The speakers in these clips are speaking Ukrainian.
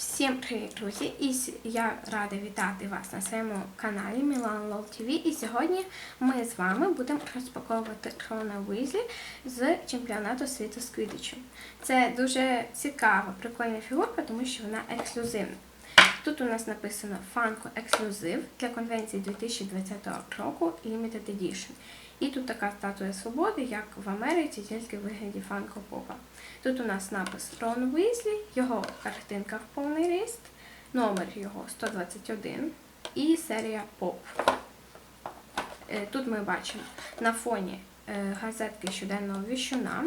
Всім привіт, друзі! Я рада вітати вас на своєму каналі Milan Lol TV. І сьогодні ми з вами будемо розпаковувати Рона Уізлі з чемпіонату світу з Квіддічу. Це дуже цікава, прикольна фігурка, тому що вона ексклюзивна. Тут у нас написано Funko Exclusive для конвенції 2020 року Limited Edition. І тут така статуя свободи, як в Америці, тільки в вигляді Funko Pop'а. Тут у нас напис Рон Уізлі, його картинка в повний ріст, номер його 121 і серія Поп. Тут ми бачимо на фоні газетки щоденного віщуна,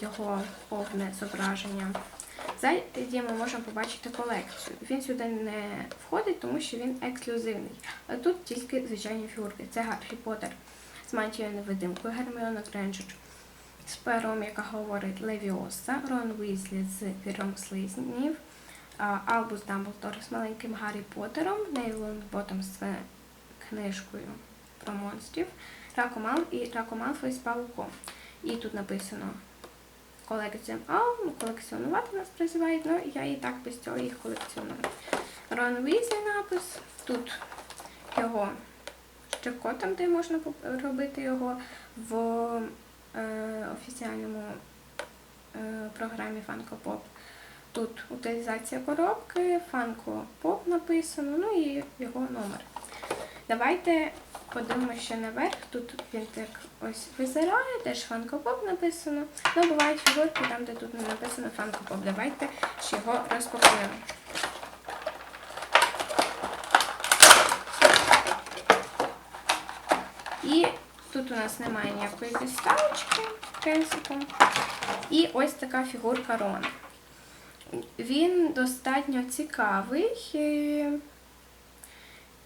його повне зображення. Ззаді ми можемо побачити колекцію. Він сюди не входить, тому що він ексклюзивний. А тут тільки звичайні фігурки. Це Гаррі Поттер з мантією-невидимкою, Герміона Грейнджер з пером, яка говорить Левіоса, Рон Уізлі з піром слизнів, Албус Дамблдор з маленьким Гаррі Поттером, Невіль Лонгботом з книжкою про монстрів, Драко Малфой з павуком. І тут написано колекціонувати нас призивають, але я і так без цього їх колекціоную. Рон Уізлі напис, тут його штрих-код, там де можна робити його в офіціальному програмі Funko Pop. Тут утилізація коробки, Funko Pop написано, ну і його номер. Давайте подивимося ще наверх. Тут він так ось визирає, теж Funko Pop написано. Ну, бувають фігурки там, де тут не написано Funko Pop. Давайте ще його розпакуємо. І тут у нас немає ніякої підставочки, принципом. І ось така фігурка Рона. Він достатньо цікавий,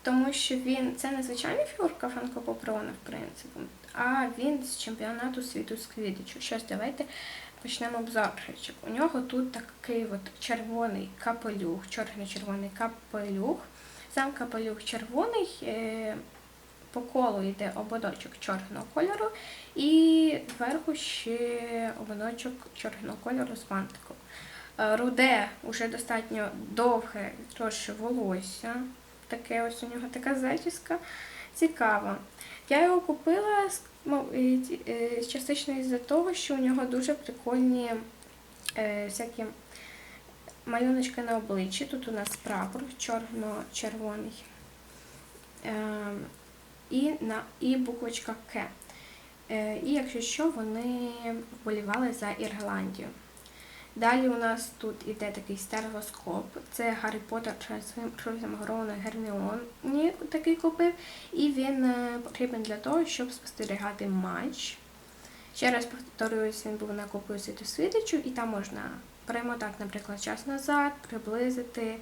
тому що це не звичайна фігурка Funko Pop Рона, в принципі, а він з чемпіонату світу з Квіддічу. Щось, давайте почнемо обзорчик. У нього тут такий от червоний капелюх, чорно-червоний капелюх. Сам капелюх червоний, по колу йде ободочок чорного кольору і зверху ще ободочок чорного кольору з бантиком. Руде, уже достатньо довге, трошки волосся. Таке ось у нього така зачіска цікава. Я його купила частично із-за того, що у нього дуже прикольні всякі малюночки на обличчі. Тут у нас прапор чорно-червоний. І буквочка К. І якщо що, вони вболівали за Ірландію. Далі у нас тут іде такий стереоскоп. Це Гаррі Поттер своїм друзям Рону і Герміоні такий купив. І він потрібен для того, щоб спостерігати матч. Ще раз повторююсь, він був на Кубку світу з Квіддічу, і там можна перемотати, наприклад, час назад, приблизити,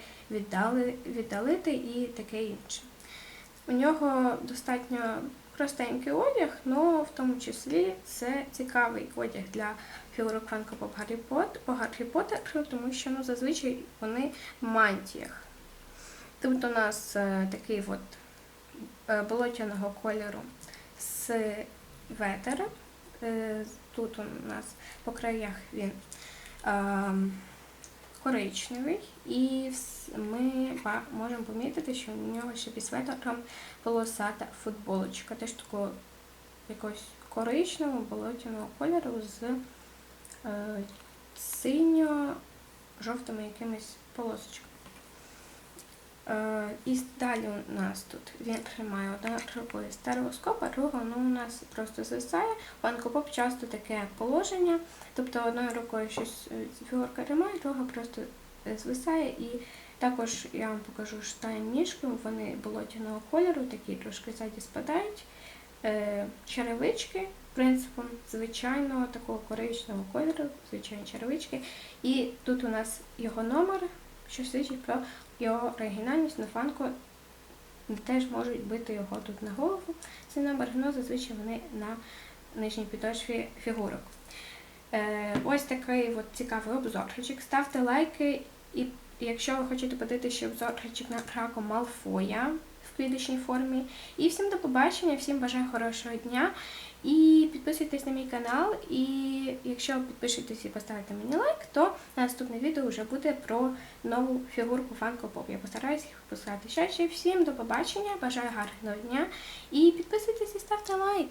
віддалити і таке інше. У нього достатньо простенький одяг, але в тому числі це цікавий одяг для фігурок Funko Pop Гаррі Поттера, тому що зазвичай вони в мантіях. Тут у нас такий от болотяного кольору светер. Тут у нас по краях він коричневий, і ми можемо помітити, що у нього ще під светром полосата футболочка, теж такого якогось коричневого болотяного кольору з синьо-жовтими якимись полосочками. І далі у нас тут він тримає одною рукою стереоскоп, а друга у нас просто звисає. У Funko Pop часто таке положення, тобто одною рукою щось фігурка тримає, друга просто звисає. І також я вам покажу штайн-ніжки, вони болотяного кольору, такі трошки ззаді спадають. Черевички, принципом звичайного такого коричневого кольору, звичайні черевички. І тут у нас його номер, що свідчить про його оригінальність. На Funko теж можуть бити його тут на голову. Це номер, але зазвичай вони на нижній підошві фігурок. Ось такий от цікавий обзорчик. Ставте лайки, і якщо ви хочете подивитися ще обзорчик на Драко Малфоя в квіддичній формі. І всім до побачення, всім бажаю хорошого дня І підписуйтесь на мій канал, і якщо підпишетесь і поставите мені лайк, то наступне відео вже буде про нову фігурку Funko Pop. Я постараюсь їх випускати чаще. Всім до побачення, бажаю гарного дня і підписуйтесь і ставте лайк!